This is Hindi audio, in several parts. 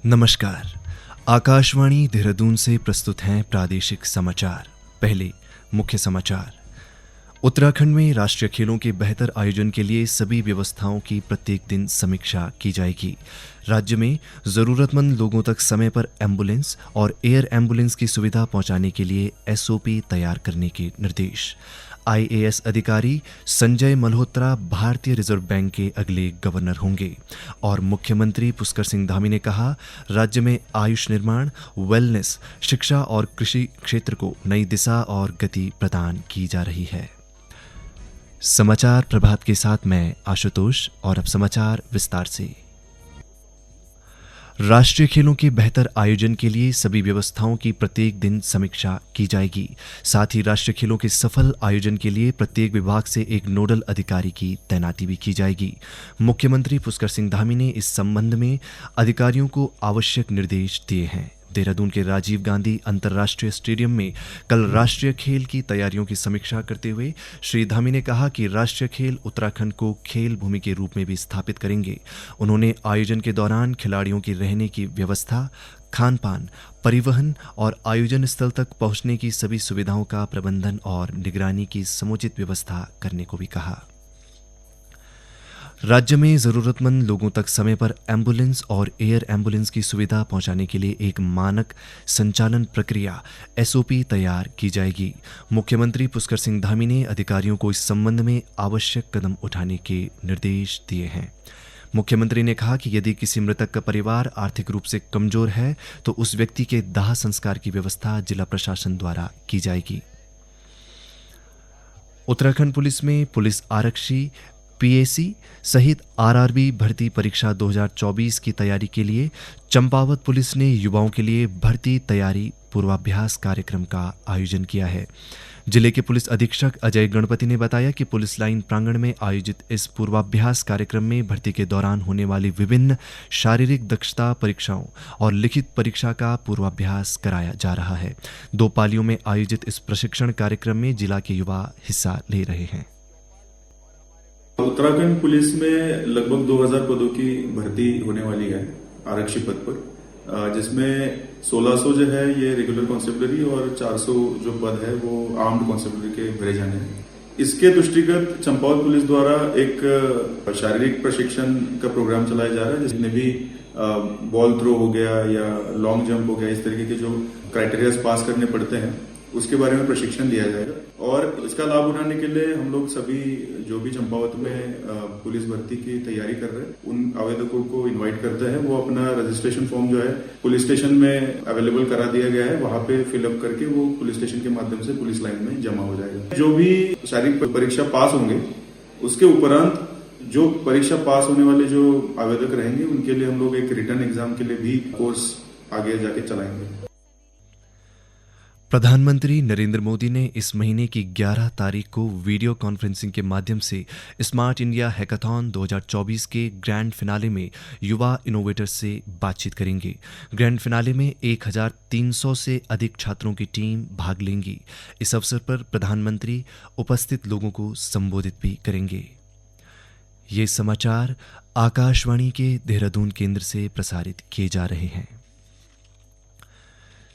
नमस्कार। आकाशवाणी देहरादून से प्रस्तुत हैं प्रादेशिक समाचार। पहले मुख्य समाचार। उत्तराखंड में राष्ट्रीय खेलों के बेहतर आयोजन के लिए सभी व्यवस्थाओं की प्रत्येक दिन समीक्षा की जाएगी। राज्य में जरूरतमंद लोगों तक समय पर एम्बुलेंस और एयर एम्बुलेंस की सुविधा पहुंचाने के लिए एसओपी तैयार करने के निर्देश। आईएएस अधिकारी संजय मल्होत्रा भारतीय रिजर्व बैंक के अगले गवर्नर होंगे। और मुख्यमंत्री पुष्कर सिंह धामी ने कहा, राज्य में आयुष निर्माण, वेलनेस, शिक्षा और कृषि क्षेत्र को नई दिशा और गति प्रदान की जा रही है। समाचार प्रभात के साथ मैं आशुतोष। और अब समाचार विस्तार से। राष्ट्रीय खेलों के बेहतर आयोजन के लिए सभी व्यवस्थाओं की प्रत्येक दिन समीक्षा की जाएगी। साथ ही राष्ट्रीय खेलों के सफल आयोजन के लिए प्रत्येक विभाग से एक नोडल अधिकारी की तैनाती भी की जाएगी। मुख्यमंत्री पुष्कर सिंह धामी ने इस संबंध में अधिकारियों को आवश्यक निर्देश दिए हैं। देहरादून के राजीव गांधी अंतर्राष्ट्रीय स्टेडियम में कल राष्ट्रीय खेल की तैयारियों की समीक्षा करते हुए श्री धामी ने कहा कि राष्ट्रीय खेल उत्तराखंड को खेल भूमि के रूप में भी स्थापित करेंगे। उन्होंने आयोजन के दौरान खिलाड़ियों की रहने की व्यवस्था, खान पान, परिवहन और आयोजन स्थल तक पहुंचने की सभी सुविधाओं का प्रबंधन और निगरानी की समुचित व्यवस्था करने को भी कहा। राज्य में जरूरतमंद लोगों तक समय पर एम्बुलेंस और एयर एम्बुलेंस की सुविधा पहुंचाने के लिए एक मानक संचालन प्रक्रिया एसओपी तैयार की जाएगी। मुख्यमंत्री पुष्कर सिंह धामी ने अधिकारियों को इस संबंध में आवश्यक कदम उठाने के निर्देश दिए हैं। मुख्यमंत्री ने कहा कि यदि किसी मृतक का परिवार आर्थिक रूप से कमजोर है तो उस व्यक्ति के दाह संस्कार की व्यवस्था जिला प्रशासन द्वारा की जाएगी। उत्तराखंड पुलिस में पुलिस आरक्षी, पीएसी सहित आरआरबी भर्ती परीक्षा 2024 की तैयारी के लिए चंपावत पुलिस ने युवाओं के लिए भर्ती तैयारी पूर्वाभ्यास कार्यक्रम का आयोजन किया है। जिले के पुलिस अधीक्षक अजय गणपति ने बताया कि पुलिस लाइन प्रांगण में आयोजित इस पूर्वाभ्यास कार्यक्रम में भर्ती के दौरान होने वाली विभिन्न शारीरिक दक्षता परीक्षाओं और लिखित परीक्षा का पूर्वाभ्यास कराया जा रहा है। 2 पालियों में आयोजित इस प्रशिक्षण कार्यक्रम में जिला के युवा हिस्सा ले रहे हैं। उत्तराखंड पुलिस में लगभग 2000 पदों की भर्ती होने वाली है आरक्षी पद पर, जिसमें 1600 जो है ये रेगुलर कांस्टेबलरी और 400 जो पद है वो आर्म्ड कांस्टेबलरी के भरे जाने हैं। इसके दृष्टिगत चंपावत पुलिस द्वारा एक शारीरिक प्रशिक्षण का प्रोग्राम चलाया जा रहा है, जिसमें भी बॉल थ्रो हो गया या लॉन्ग जंप हो गया, इस तरीके के जो क्राइटेरिया पास करने पड़ते हैं उसके बारे में प्रशिक्षण दिया जाएगा। और इसका लाभ उठाने के लिए हम लोग सभी जो भी चंपावत में पुलिस भर्ती की तैयारी कर रहे हैं उन आवेदकों को इनवाइट करते हैं। वो अपना रजिस्ट्रेशन फॉर्म जो है पुलिस स्टेशन में अवेलेबल करा दिया गया है, वहां पे फिलअप करके वो पुलिस स्टेशन के माध्यम से पुलिस लाइन में जमा हो जाएगा। जो भी शारीरिक परीक्षा पास होंगे उसके उपरांत जो परीक्षा पास होने वाले जो आवेदक रहेंगे उनके लिए हम लोग एक रिटर्न एग्जाम के लिए भी कोर्स आगे जाके चलाएंगे। प्रधानमंत्री नरेंद्र मोदी ने इस महीने की 11 तारीख को वीडियो कॉन्फ्रेंसिंग के माध्यम से स्मार्ट इंडिया हैकाथॉन 2024 के ग्रैंड फिनाले में युवा इनोवेटर्स से बातचीत करेंगे। ग्रैंड फिनाले में 1300 से अधिक छात्रों की टीम भाग लेंगी। इस अवसर पर प्रधानमंत्री उपस्थित लोगों को संबोधित भी करेंगे। ये समाचार आकाशवाणी के देहरादून केंद्र से प्रसारित किए जा रहे हैं।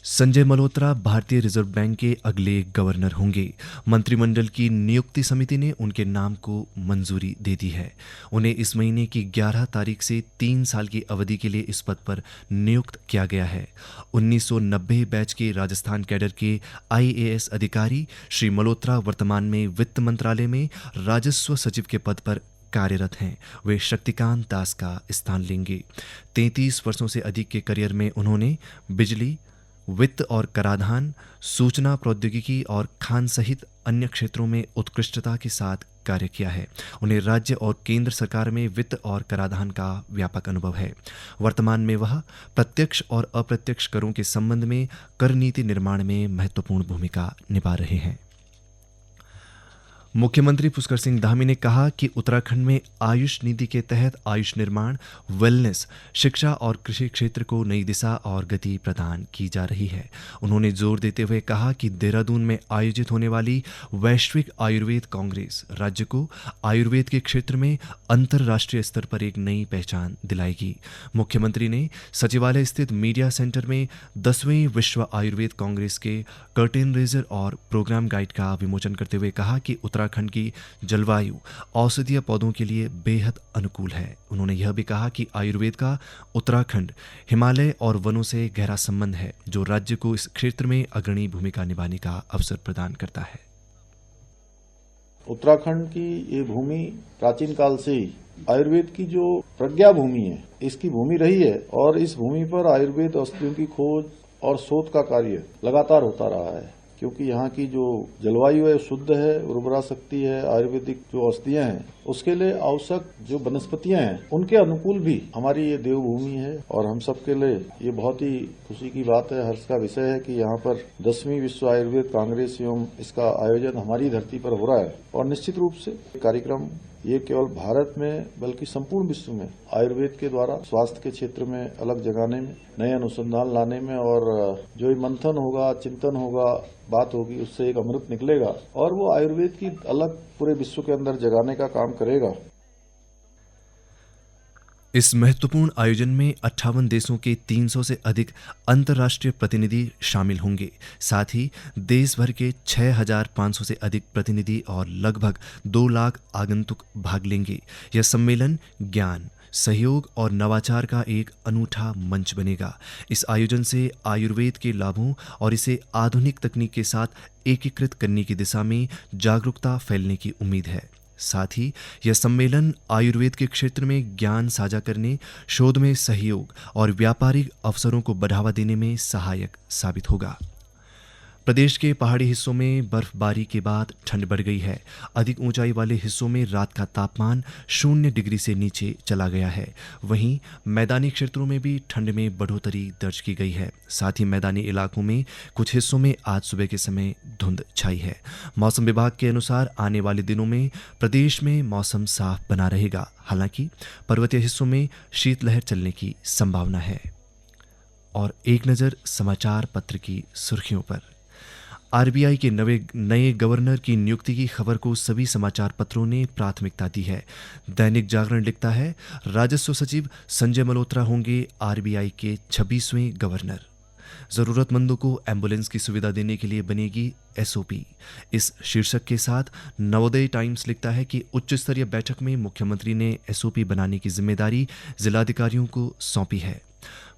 संजय मल्होत्रा भारतीय रिजर्व बैंक के अगले गवर्नर होंगे। मंत्रिमंडल की नियुक्ति समिति ने उनके नाम को मंजूरी दे दी है। उन्हें इस महीने की 11 तारीख से 3 साल की अवधि के लिए इस पद पर नियुक्त किया गया है। 1990 बैच के राजस्थान कैडर के आईएएस अधिकारी श्री मल्होत्रा वर्तमान में वित्त मंत्रालय में राजस्व सचिव के पद पर कार्यरत हैं। वे शक्तिकांत दास का स्थान लेंगे। 33 वर्षों से अधिक के करियर में उन्होंने बिजली, वित्त और कराधान, सूचना प्रौद्योगिकी और खान सहित अन्य क्षेत्रों में उत्कृष्टता के साथ कार्य किया है। उन्हें राज्य और केंद्र सरकार में वित्त और कराधान का व्यापक अनुभव है। वर्तमान में वह प्रत्यक्ष और अप्रत्यक्ष करों के संबंध में कर नीति निर्माण में महत्वपूर्ण भूमिका निभा रहे हैं। मुख्यमंत्री पुष्कर सिंह धामी ने कहा कि उत्तराखंड में आयुष नीति के तहत आयुष निर्माण, वेलनेस, शिक्षा और कृषि क्षेत्र को नई दिशा और गति प्रदान की जा रही है। उन्होंने जोर देते हुए कहा कि देहरादून में आयोजित होने वाली वैश्विक आयुर्वेद कांग्रेस राज्य को आयुर्वेद के क्षेत्र में अंतर्राष्ट्रीय स्तर पर एक नई पहचान दिलाएगी। मुख्यमंत्री ने सचिवालय स्थित मीडिया सेंटर में 10वें विश्व आयुर्वेद कांग्रेस के कर्टेन रेजर और प्रोग्राम गाइड का विमोचन करते हुए कहा कि उत्तराखंड की जलवायु औषधीय पौधों के लिए बेहद अनुकूल है। उन्होंने यह भी कहा कि आयुर्वेद का उत्तराखंड, हिमालय और वनों से गहरा संबंध है, जो राज्य को इस क्षेत्र में अग्रणी भूमिका निभाने का अवसर प्रदान करता है। उत्तराखंड की ये भूमि प्राचीन काल से ही आयुर्वेद की जो प्रज्ञा भूमि है, इसकी भूमि रही है और इस भूमि पर आयुर्वेद औषधियों की खोज और शोध का कार्य लगातार होता रहा है, क्योंकि यहाँ की जो जलवायु है शुद्ध है, उर्वरा शक्ति है, आयुर्वेदिक जो औषधियां हैं उसके लिए आवश्यक जो वनस्पतियां हैं उनके अनुकूल भी हमारी ये देवभूमि है। और हम सबके लिए ये बहुत ही खुशी की बात है, हर्ष का विषय है कि यहाँ पर 10वीं विश्व आयुर्वेद कांग्रेस एवं इसका आयोजन हमारी धरती पर हो रहा है। और निश्चित रूप से कार्यक्रम ये केवल भारत में बल्कि संपूर्ण विश्व में आयुर्वेद के द्वारा स्वास्थ्य के क्षेत्र में अलग जगाने में, नए अनुसंधान लाने में और जो मंथन होगा, चिंतन होगा, बात होगी, उससे एक अमृत निकलेगा और वो आयुर्वेद की अलग पूरे विश्व के अंदर जगाने का काम करेगा। इस महत्वपूर्ण आयोजन में 58 देशों के 300 से अधिक अंतर्राष्ट्रीय प्रतिनिधि शामिल होंगे। साथ ही देश भर के 6,500 से अधिक प्रतिनिधि और लगभग 2 लाख आगंतुक भाग लेंगे। यह सम्मेलन ज्ञान, सहयोग और नवाचार का एक अनूठा मंच बनेगा। इस आयोजन से आयुर्वेद के लाभों और इसे आधुनिक तकनीक के साथ एकीकृत करने की दिशा में जागरूकता फैलने की उम्मीद है। साथ ही यह सम्मेलन आयुर्वेद के क्षेत्र में ज्ञान साझा करने, शोध में सहयोग और व्यापारिक अवसरों को बढ़ावा देने में सहायक साबित होगा। प्रदेश के पहाड़ी हिस्सों में बर्फबारी के बाद ठंड बढ़ गई है। अधिक ऊंचाई वाले हिस्सों में रात का तापमान 0 डिग्री से नीचे चला गया है। वहीं मैदानी क्षेत्रों में भी ठंड में बढ़ोतरी दर्ज की गई है। साथ ही मैदानी इलाकों में कुछ हिस्सों में आज सुबह के समय धुंध छाई है। मौसम विभाग के अनुसार आने वाले दिनों में प्रदेश में मौसम साफ बना रहेगा। हालांकि पर्वतीय हिस्सों में शीतलहर चलने की संभावना है। और एक नज़र समाचार पत्र की सुर्खियों पर। आरबीआई के नए गवर्नर की नियुक्ति की खबर को सभी समाचार पत्रों ने प्राथमिकता दी है। दैनिक जागरण लिखता है, राजस्व सचिव संजय मल्होत्रा होंगे आरबीआई के 26वें गवर्नर। जरूरतमंदों को एम्बुलेंस की सुविधा देने के लिए बनेगी एसओपी। इस शीर्षक के साथ नवोदय टाइम्स लिखता है कि उच्च स्तरीय बैठक में मुख्यमंत्री ने एसओपी बनाने की जिम्मेदारी जिलाधिकारियों को सौंपी है।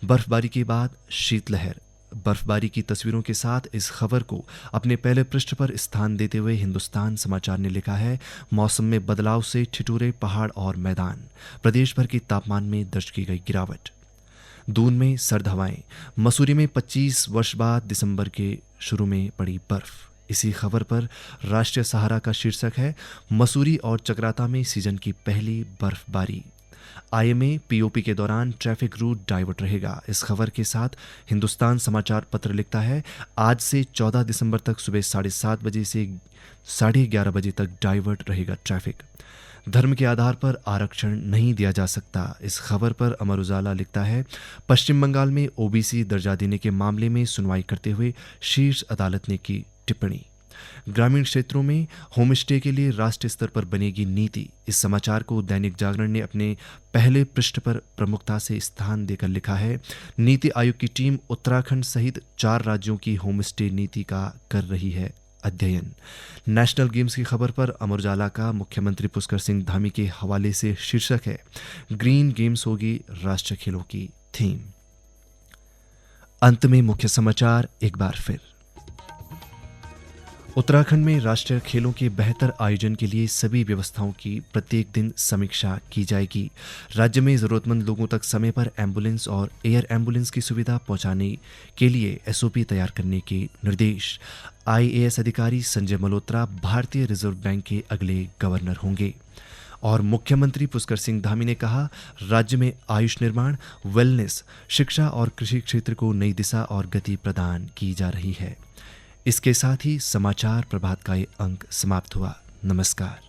बर्फबारी के बाद शीतलहर। बर्फबारी की तस्वीरों के साथ इस खबर को अपने पहले पृष्ठ पर स्थान देते हुए हिंदुस्तान समाचार ने लिखा है, मौसम में बदलाव से ठिठुरे पहाड़ और मैदान, प्रदेश भर के तापमान में दर्ज की गई गिरावट। दून में सर्द हवाएं, मसूरी में 25 वर्ष बाद दिसंबर के शुरू में पड़ी बर्फ। इसी खबर पर राष्ट्रीय सहारा का शीर्षक है, मसूरी और चकराता में सीजन की पहली बर्फबारी। आईएमए पीओपी के दौरान ट्रैफिक रूट डाइवर्ट रहेगा। इस खबर के साथ हिंदुस्तान समाचार पत्र लिखता है, आज से 14 दिसंबर तक सुबह 7:30 बजे से 11:30 बजे तक डाइवर्ट रहेगा ट्रैफिक। धर्म के आधार पर आरक्षण नहीं दिया जा सकता। इस खबर पर अमर उजाला लिखता है, पश्चिम बंगाल में ओबीसी दर्जा देने के मामले में सुनवाई करते हुए शीर्ष अदालत ने की टिप्पणी। ग्रामीण क्षेत्रों में होम स्टे के लिए राष्ट्रीय स्तर पर बनेगी नीति। इस समाचार को दैनिक जागरण ने अपने पहले पृष्ठ पर प्रमुखता से स्थान देकर लिखा है, नीति आयोग की टीम उत्तराखंड सहित 4 राज्यों की होम स्टे नीति का कर रही है अध्ययन। नेशनल गेम्स की खबर पर अमर उजाला का मुख्यमंत्री पुष्कर सिंह धामी के हवाले से शीर्षक है, ग्रीन गेम्स होगी राष्ट्रीय खेलों की थीम। अंत में मुख्य समाचार एक बार फिर। उत्तराखंड में राष्ट्रीय खेलों के बेहतर आयोजन के लिए सभी व्यवस्थाओं की प्रत्येक दिन समीक्षा की जाएगी। राज्य में जरूरतमंद लोगों तक समय पर एम्बुलेंस और एयर एम्बुलेंस की सुविधा पहुंचाने के लिए एसओपी तैयार करने के निर्देश। आईएएस अधिकारी संजय मल्होत्रा भारतीय रिजर्व बैंक के अगले गवर्नर होंगे। और मुख्यमंत्री पुष्कर सिंह धामी ने कहा, राज्य में आयुष निर्माण, वेलनेस, शिक्षा और कृषि क्षेत्र को नई दिशा और गति प्रदान की जा रही है। इसके साथ ही समाचार प्रभात का ये अंक समाप्त हुआ। नमस्कार।